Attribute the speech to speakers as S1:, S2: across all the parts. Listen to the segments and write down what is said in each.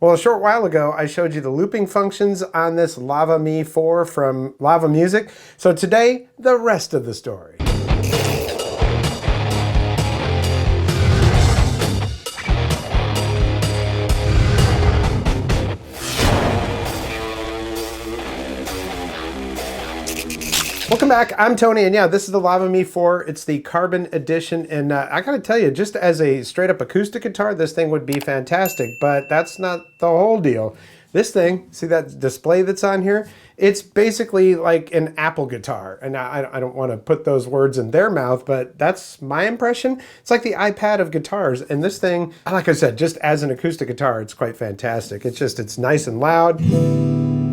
S1: Well, a short while ago, I showed you the looping functions on this Lava Me 4 from Lava Music. So today, the rest of the story. Welcome back, I'm Tony, and yeah, this is the Lava Me 4. It's the Carbon Edition, and I gotta tell you, just as a straight up acoustic guitar, this thing would be fantastic, but that's not the whole deal. This thing, see that display that's on here? It's basically like an Apple guitar, and I don't want to put those words in their mouth, but that's my impression. It's like the iPad of guitars, and this thing, like I said, just as an acoustic guitar, it's quite fantastic. It's nice and loud.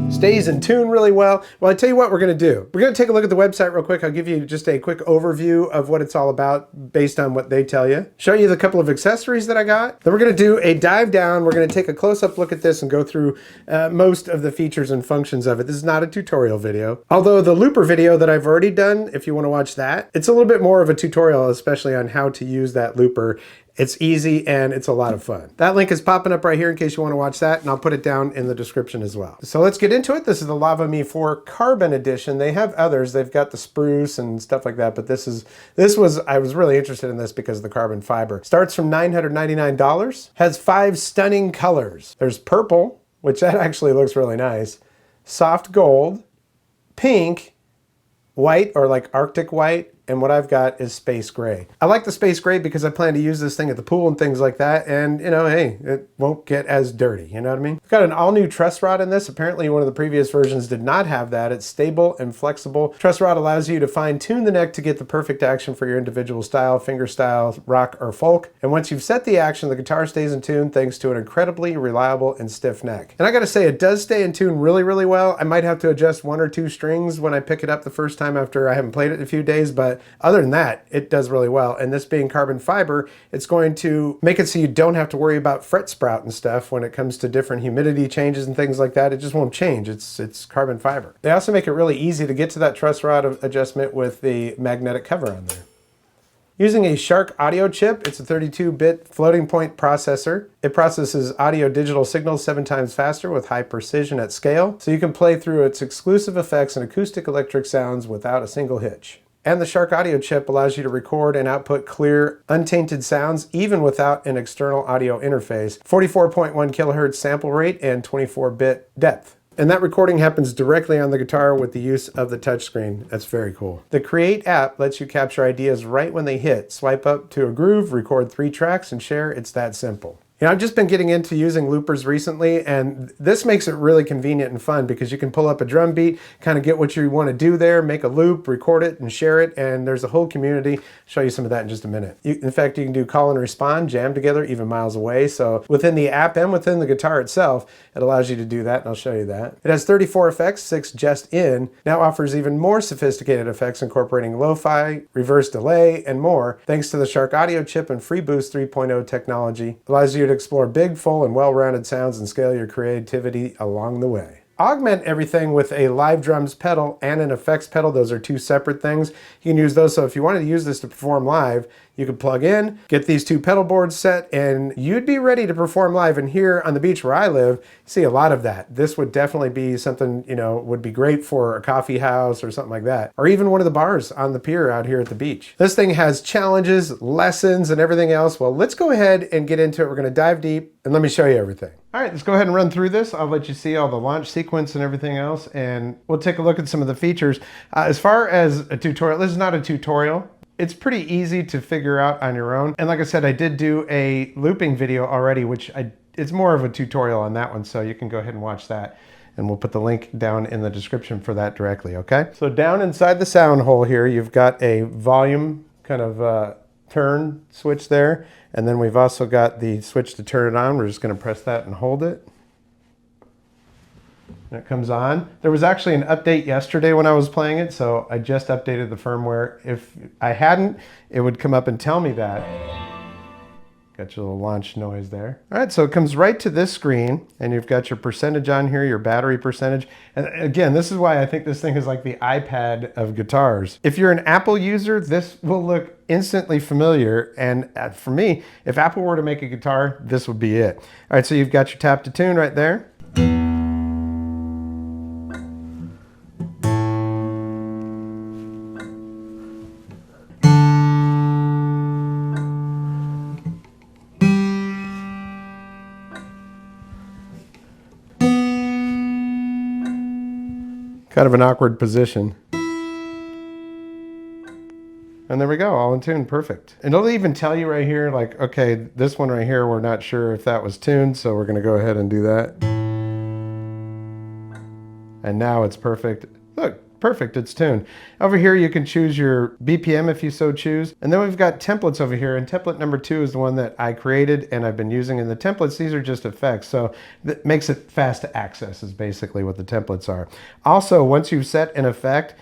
S1: Stays in tune really well. Well, I tell you what we're going to do. We're going to take a look at the website real quick. I'll give you just a quick overview of what it's all about based on what they tell you. Show you the couple of accessories that I got. Then we're going to do a dive down. We're going to take a close-up look at this and go through most of the features and functions of it. This is not a tutorial video. Although the looper video that I've already done, if you want to watch that, it's a little bit more of a tutorial, especially on how to use that looper. It's easy and it's a lot of fun. That link is popping up right here in case you want to watch that, and I'll put it down in the description as well. So let's get into it. This is the Lava Me 4 Carbon Edition. They have others. They've got the spruce and stuff like that, but I was really interested in this because of the carbon fiber. Starts from $999. Has 5 stunning colors. There's purple, which that actually looks really nice. Soft gold, pink, white or like Arctic white, and what I've got is space gray. I like the space gray because I plan to use this thing at the pool and things like that, and you know, hey, it won't get as dirty, you know what I mean? I've got an all-new truss rod in this. Apparently one of the previous versions did not have that. It's stable and flexible. Truss rod allows you to fine-tune the neck to get the perfect action for your individual style, finger style, rock, or folk. And once you've set the action, the guitar stays in tune thanks to an incredibly reliable and stiff neck. And I gotta say, it does stay in tune really, really well. I might have to adjust 1 or 2 strings when I pick it up the first time after I haven't played it in a few days, but other than that, it does really well. And this being carbon fiber, it's going to make it so you don't have to worry about fret sprout and stuff when it comes to different humidity changes and things like that. It just won't change. It's carbon fiber. They also make it really easy to get to that truss rod adjustment with the magnetic cover on there. Using a Shark audio chip, it's a 32-bit floating point processor. It processes audio digital signals 7 times faster with high precision at scale, so you can play through its exclusive effects and acoustic electric sounds without a single hitch. And the Shark audio chip allows you to record and output clear, untainted sounds even without an external audio interface. 44.1 kilohertz sample rate and 24-bit depth. And that recording happens directly on the guitar with the use of the touchscreen. That's very cool. The Create app lets you capture ideas right when they hit. Swipe up to a groove, record 3 tracks, and share. It's that simple. You know, I've just been getting into using loopers recently, and this makes it really convenient and fun because you can pull up a drum beat, kind of get what you want to do there, make a loop, record it, and share it, and there's a whole community. I'll show you some of that in just a minute. In fact, you can do call and respond, jam together, even miles away. So within the app and within the guitar itself, it allows you to do that, and I'll show you that. It has 34 effects, 6 just in. Now offers even more sophisticated effects incorporating lo-fi, reverse delay, and more, thanks to the Shark audio chip and FreeBoost 3.0 technology. It allows you to explore big, full, and well-rounded sounds and scale your creativity along the way. Augment everything with a live drums pedal and an effects pedal. Those are 2 separate things. You can use those, so if you wanted to use this to perform live, you could plug in, get these 2 pedal boards set, and you'd be ready to perform live. And here on the beach where I live, you see a lot of that. This would definitely be something, you know, would be great for a coffee house or something like that. Or even one of the bars on the pier out here at the beach. This thing has challenges, lessons, and everything else. Well, let's go ahead and get into it. We're gonna dive deep, and let me show you everything. All right, let's go ahead and run through this. I'll let you see all the launch sequence and everything else, and we'll take a look at some of the features. As far as a tutorial, this is not a tutorial. It's pretty easy to figure out on your own. And like I said, I did do a looping video already, which it's more of a tutorial on that one, so you can go ahead and watch that. And we'll put the link down in the description for that directly, okay? So down inside the sound hole here, you've got a volume kind of turn switch there. And then we've also got the switch to turn it on. We're just gonna press that and hold it. And it comes on. There was actually an update yesterday when I was playing it, so I just updated the firmware. If I hadn't, it would come up and tell me that. Got your little launch noise there. All right, so it comes right to this screen, and you've got your percentage on here, your battery percentage. And again, this is why I think this thing is like the iPad of guitars. If you're an Apple user, this will look instantly familiar. And for me, if Apple were to make a guitar, this would be it. All right, so you've got your tap to tune right there. Kind of an awkward position. And there we go, all in tune, perfect. And it'll even tell you right here, like, okay, this one right here, we're not sure if that was tuned, so we're gonna go ahead and do that. And now it's perfect. Look, perfect, it's tuned. Over here, you can choose your BPM if you so choose. And then we've got templates over here, and template number 2 is the one that I created and I've been using. In the templates, these are just effects, so that makes it fast to access is basically what the templates are. Also, once you've set an effect,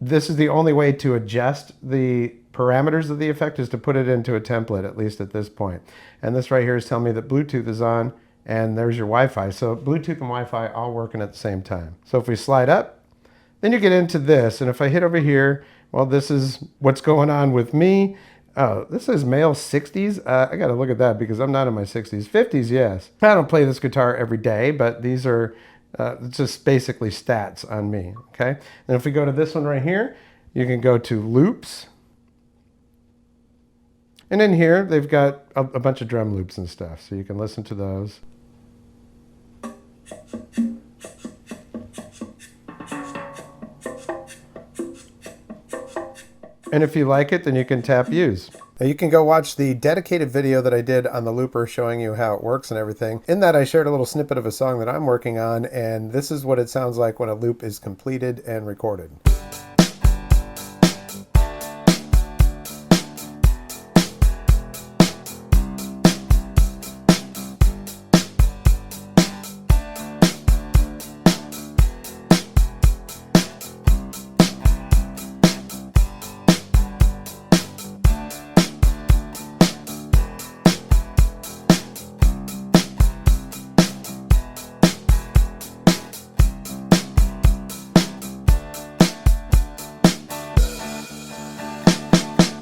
S1: this is the only way to adjust the parameters of the effect is to put it into a template, at least at this point. And this right here is telling me that Bluetooth is on, and there's your Wi-Fi. So Bluetooth and Wi-Fi all working at the same time. So if we slide up, then you get into this, and if I hit over here, well, this is what's going on with me. Oh, this is male 60s. I gotta look at that because I'm not in my 60s. 50s, yes. I don't play this guitar every day, but these are just basically stats on me, okay? And if we go to this one right here, you can go to loops. And in here, they've got a bunch of drum loops and stuff, so you can listen to those. And if you like it, then you can tap use. Now you can go watch the dedicated video that I did on the looper showing you how it works and everything. In that I shared a little snippet of a song that I'm working on, and this is what it sounds like when a loop is completed and recorded.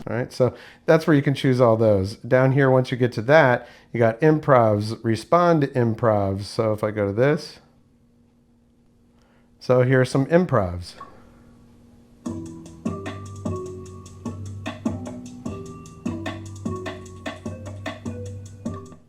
S1: All right, so that's where you can choose all those. Down here, once you get to that, you got improvs, respond to improvs. So if I go to this, so here are some improvs.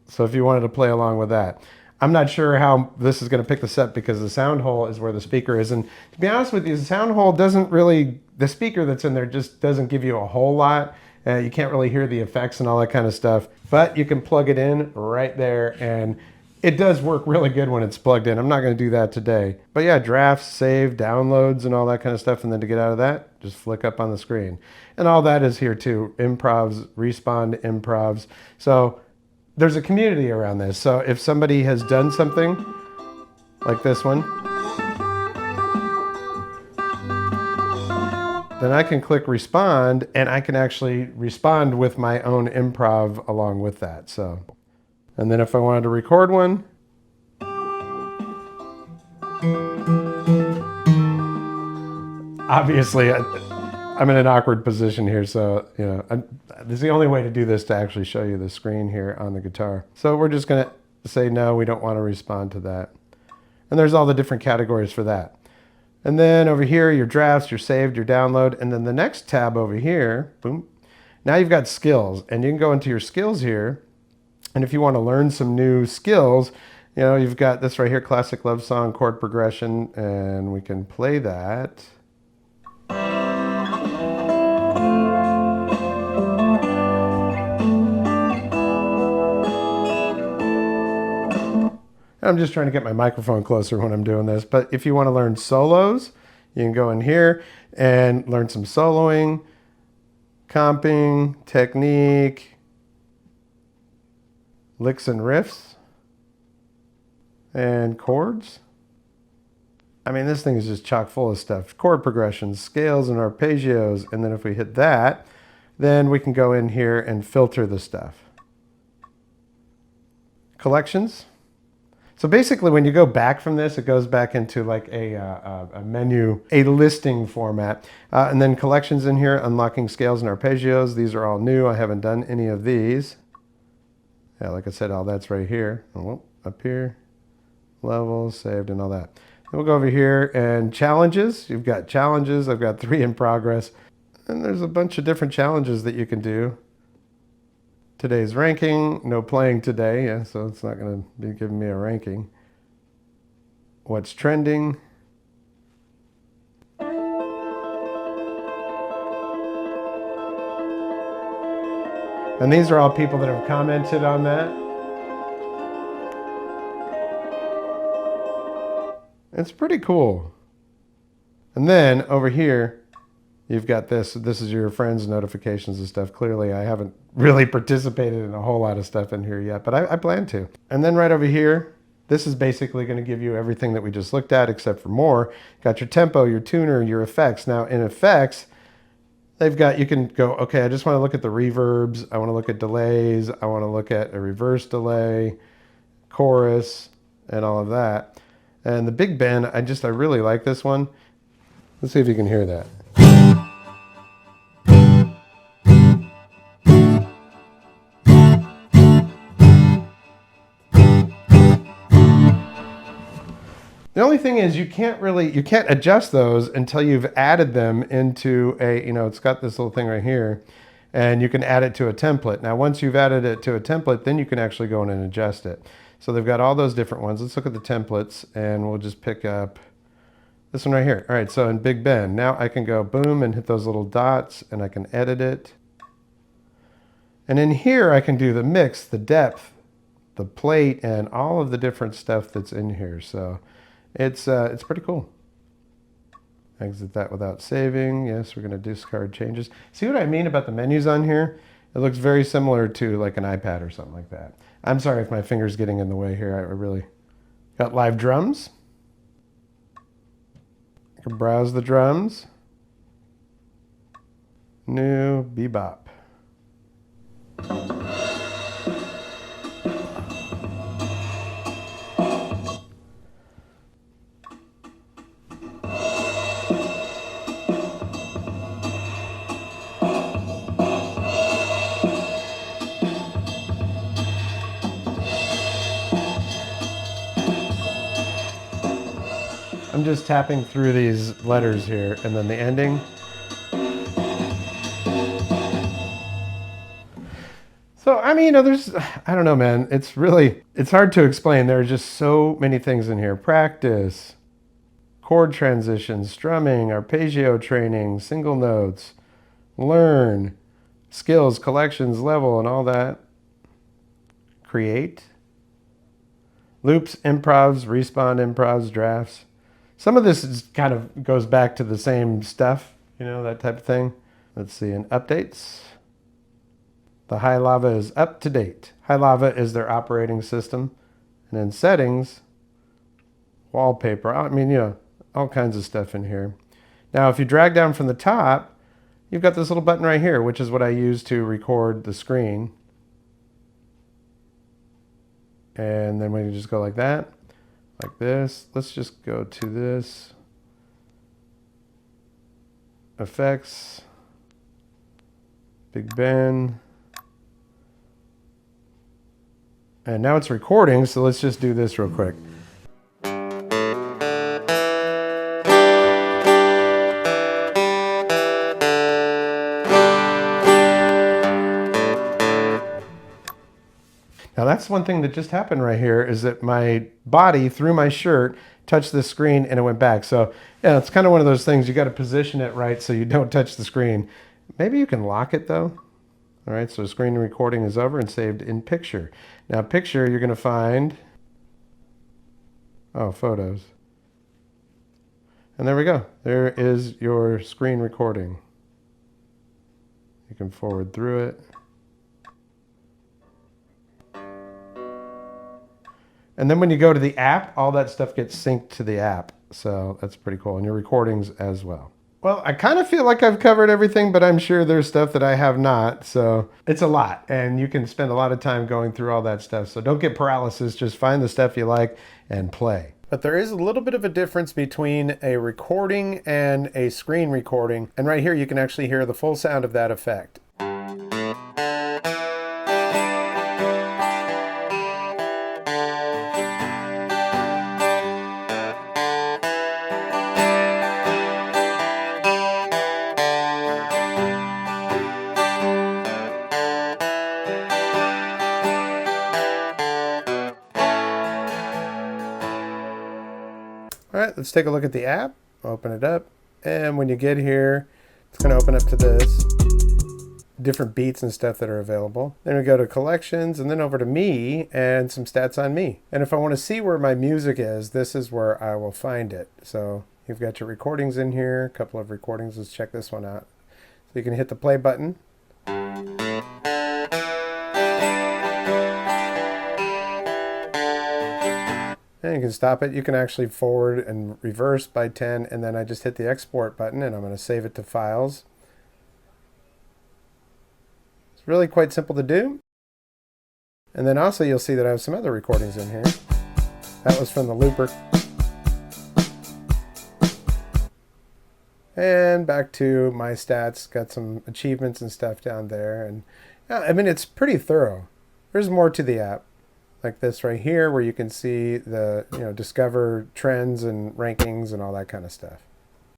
S1: So if you wanted to play along with that. I'm not sure how this is going to pick this up because the sound hole is where the speaker is. And to be honest with you, the sound hole doesn't really, the speaker that's in there just doesn't give you a whole lot. You can't really hear the effects and all that kind of stuff. But you can plug it in right there, and it does work really good when it's plugged in. I'm not going to do that today. But yeah, drafts, save, downloads, and all that kind of stuff. And then to get out of that, just flick up on the screen. And all that is here too. Improvs, respond to improvs. So there's a community around this. So if somebody has done something like this one, then I can click respond, and I can actually respond with my own improv along with that. So, and then if I wanted to record one, obviously I'm in an awkward position here, so you know, this is the only way to do this to actually show you the screen here on the guitar. So we're just gonna say no, we don't want to respond to that. And there's all the different categories for that. And then over here, your drafts, your saved, your download, and then the next tab over here, boom. Now you've got skills, and you can go into your skills here, and if you want to learn some new skills, you know, you've got this right here, classic love song, chord progression, and we can play that. I'm just trying to get my microphone closer when I'm doing this, but if you want to learn solos, you can go in here and learn some soloing, comping, technique, licks and riffs, and chords. I mean, this thing is just chock full of stuff. Chord progressions, scales and arpeggios, and then if we hit that, then we can go in here and filter the stuff. Collections. So basically when you go back from this, it goes back into like a menu, a listing format. And then collections in here, unlocking scales and arpeggios. These are all new. I haven't done any of these. Yeah, like I said, all that's right here. Oh, up here, levels, saved, and all that. Then we'll go over here and challenges. You've got challenges. I've got 3 in progress. And there's a bunch of different challenges that you can do. Today's ranking, no playing today, yeah, so it's not going to be giving me a ranking. What's trending? And these are all people that have commented on that. It's pretty cool. And then over here, you've got this. This is your friends' notifications and stuff. Clearly, I haven't really participated in a whole lot of stuff in here yet, but I plan to. And then right over here, this is basically going to give you everything that we just looked at, except for more. Got your tempo, your tuner, your effects. Now in effects, they've got, you can go, okay, I just want to look at the reverbs. I want to look at delays. I want to look at a reverse delay, chorus, and all of that. And the Big Ben, I really like this one. Let's see if you can hear that. The only thing is you can't adjust those until you've added them into a, it's got this little thing right here, and you can add it to a template. Now, once you've added it to a template, then you can actually go in and adjust it. So they've got all those different ones. Let's look at the templates, and we'll just pick up this one right here. All right, so in Big Ben, now I can go boom and hit those little dots, and I can edit it. And in here, I can do the mix, the depth, the plate, and all of the different stuff that's in here. So it's pretty cool. Exit that without saving. Yes, we're going to discard changes. See what I mean about the menus on here? It looks very similar to like an iPad or something like that. I'm sorry if my finger's getting in the way here. I really got live drums. I can browse the drums. New bebop. I'm just tapping through these letters here, and then the ending. So, I mean, I don't know, man. It's hard to explain. There are just so many things in here. Practice, chord transitions, strumming, arpeggio training, single notes, learn, skills, collections, level, and all that. Create, loops, improvs, respawn, improvs, drafts. Some of this is kind of goes back to the same stuff, that type of thing. Let's see, in updates. The High Lava is up to date. High Lava is their operating system. And in settings, wallpaper, I mean, all kinds of stuff in here. Now, if you drag down from the top, you've got this little button right here, which is what I use to record the screen. And then we can just go like that. Like this. Let's just go to this. Effects. Big Ben. And now it's recording, so let's just do this real quick. Now that's one thing that just happened right here, is that my body through my shirt touched the screen and it went back. So yeah, it's kind of one of those things, you got to position it right so you don't touch the screen. Maybe you can lock it though. All right, so screen recording is over and saved in picture. Now picture, you're going to find, photos. And there we go. There is your screen recording. You can forward through it. And then when you go to the app, all that stuff gets synced to the app. So that's pretty cool. And your recordings as well. Well, I kind of feel like I've covered everything, but I'm sure there's stuff that I have not. So it's a lot, and you can spend a lot of time going through all that stuff. So don't get paralysis. Just find the stuff you like and play. But there is a little bit of a difference between a recording and a screen recording. And right here, you can actually hear the full sound of that effect. All right, let's take a look at the app, open it up, and when you get here, it's going to open up to this, different beats and stuff that are available. Then we go to collections and then over to me and some stats on me. And if I want to see where my music is, this is where I will find it. So you've got your recordings in here, a couple of recordings. Let's check this one out. So you can hit the play button. And you can stop it. You can actually forward and reverse by 10, and then I just hit the export button and I'm going to save it to files. It's really quite simple to do. And then also you'll see that I have some other recordings in here. That was from the looper. And back to my stats, got some achievements and stuff down there. And yeah, I mean, it's pretty thorough. There's more to the app. Like this right here, where you can see the, discover trends and rankings and all that kind of stuff.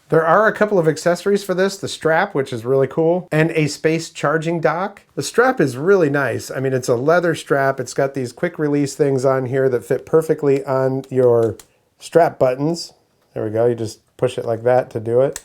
S1: There are a couple of accessories for this. The strap, which is really cool, and a space charging dock. The strap is really nice. I mean, it's a leather strap. It's got these quick release things on here that fit perfectly on your strap buttons. There we go. You just push it like that to do it.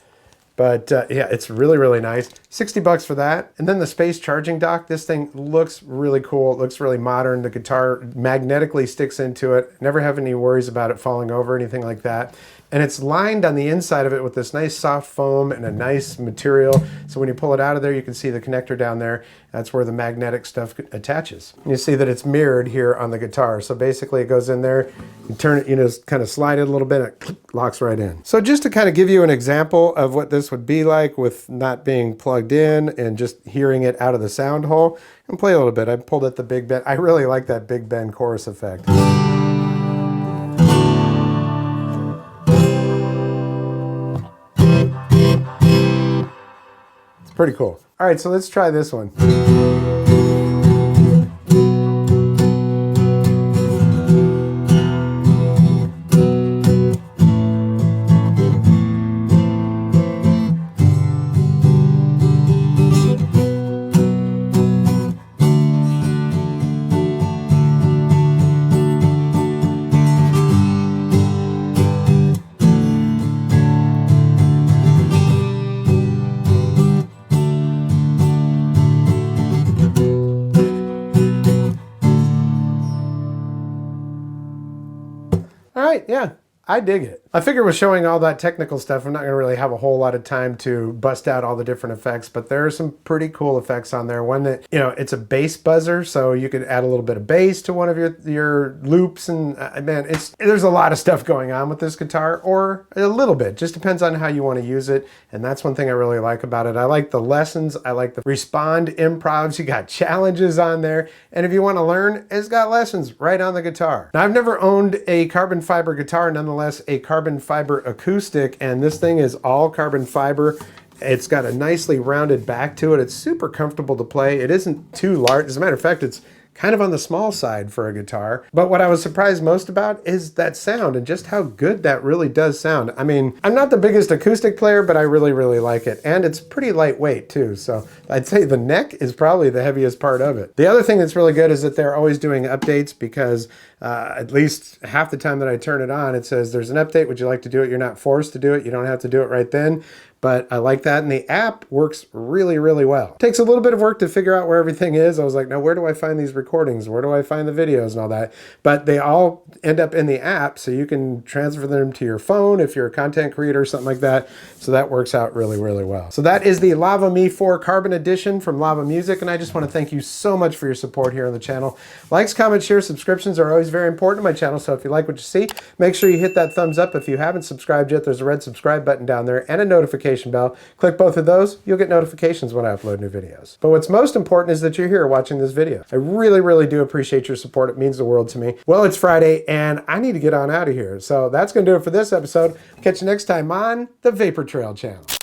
S1: But yeah, it's really, really nice. 60 bucks for that. And then the space charging dock, this thing looks really cool. It looks really modern. The guitar magnetically sticks into it. Never have any worries about it falling over or anything like that. And it's lined on the inside of it with this nice soft foam and a nice material. So when you pull it out of there, you can see the connector down there. That's where the magnetic stuff attaches. And you see that it's mirrored here on the guitar. So basically it goes in there, you turn it, kind of slide it a little bit, it locks right in. So just to kind of give you an example of what this would be like with not being plugged in and just hearing it out of the sound hole, and play a little bit. I pulled at the Big Ben. I really like that Big Ben chorus effect. Pretty cool. All right, so let's try this one. All right, yeah, I dig it. I figure with showing all that technical stuff, I'm not going to really have a whole lot of time to bust out all the different effects, but there are some pretty cool effects on there. One that, it's a bass buzzer, so you could add a little bit of bass to one of your loops, and man, there's a lot of stuff going on with this guitar, or a little bit, just depends on how you want to use it, and that's one thing I really like about it. I like the lessons, I like the respond improvs, you got challenges on there, and if you want to learn, it's got lessons right on the guitar. Now, I've never owned a carbon fiber guitar, nonetheless, a carbon fiber acoustic, and this thing is all carbon fiber. It's got a nicely rounded back to it. It's super comfortable to play. It isn't too large. As a matter of fact, it's kind of on the small side for a guitar. But what I was surprised most about is that sound and just how good that really does sound. I mean, I'm not the biggest acoustic player, but I really, really like it. And it's pretty lightweight too. So I'd say the neck is probably the heaviest part of it. The other thing that's really good is that they're always doing updates, because at least half the time that I turn it on, it says there's an update. Would you like to do it? You're not forced to do it. You don't have to do it right then. But I like that, and the app works really, really well. It takes a little bit of work to figure out where everything is. I was like, now where do I find these recordings? Where do I find the videos and all that? But they all end up in the app, so you can transfer them to your phone if you're a content creator or something like that. So that works out really, really well. So that is the Lava Me 4 Carbon Edition from Lava Music, and I just want to thank you so much for your support here on the channel. Likes, comments, shares, subscriptions are always very important to my channel, so if you like what you see, make sure you hit that thumbs up. If you haven't subscribed yet, there's a red subscribe button down there and a notification notification bell. Click both of those, you'll get notifications when I upload new videos. But what's most important is that you're here watching this video. I really, really do appreciate your support. It means the world to me. Well, it's Friday, and I need to get on out of here. So that's going to do it for this episode. Catch you next time on the Vapor Trail channel.